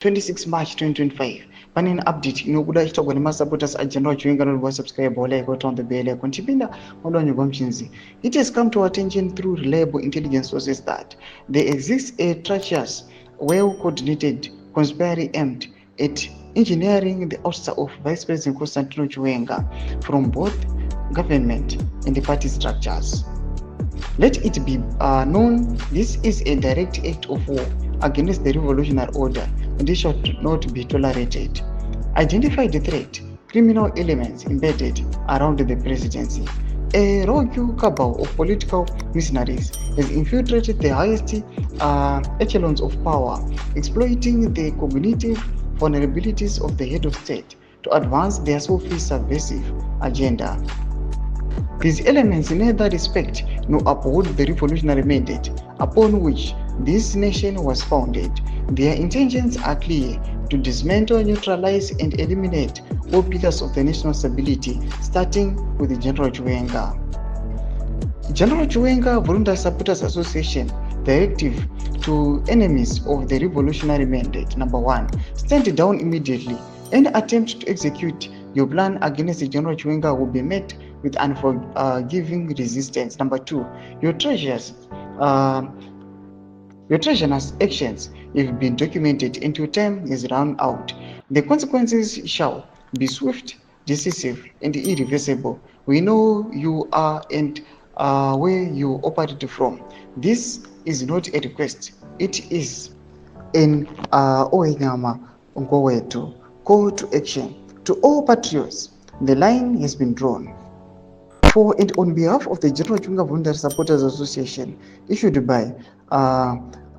26 March 2025. Pane update inokuda ichitogwa nemasupporters aGeneral Chiwenga and subscribe like on the bell icon chipinda modanyogwa mchinzi. It has come to our attention through reliable intelligence sources that there exists a treacherous, well-coordinated conspiracy aimed at engineering the ouster of Vice President Constantino Chiwenga from both government and the party structures. Let it be known this is a direct act of war against the revolutionary order and it should not be tolerated. Identify the threat, criminal elements embedded around the presidency. A rogue cabal of political mercenaries has infiltrated the highest echelons of power, exploiting the cognitive vulnerabilities of the head of state to advance their selfish subversive agenda. These elements neither respect nor uphold the revolutionary mandate upon which this nation was founded. Their intentions are clear: to dismantle, neutralize, and eliminate all pillars of the national stability, starting with the General Chiwenga. General Chiwenga Voluntary Supporters Association Directive to enemies of the revolutionary mandate. Number 1. Stand down immediately. Any attempt to execute your plan against the General Chiwenga will be met with unforgiving resistance. Number 2. Your treasonous actions have been documented and your time is run out. The consequences shall be swift, decisive, and irreversible. We know you are and where you operate from. This is not a request. It is an oenyama ngowetu call to action. To all patriots, the line has been drawn. For and on behalf of the General Chiwenga Voluntary Supporters Association, issued by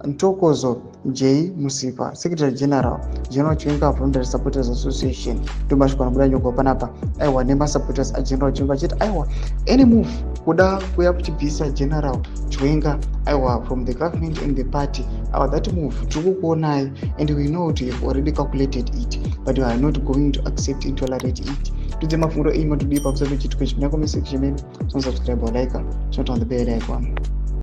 Ntokozo J. Musipa, Secretary General, General Chiwenga Voluntary Supporters Association, Tumashikwana Budanyogwa panapa, aiwa nema supporters a General Chiwenga cheti aiwa any move kuda kuya kuchibvisa General Chiwenga aiwa from the government and the party, aiwa that move tikukuonai and we know you have already calculated it, but we are not going to accept and tolerate it. Tudze mafundo imo tudipa kusati chituko chipinda comment section, subscribe or like, turn on the bell icon.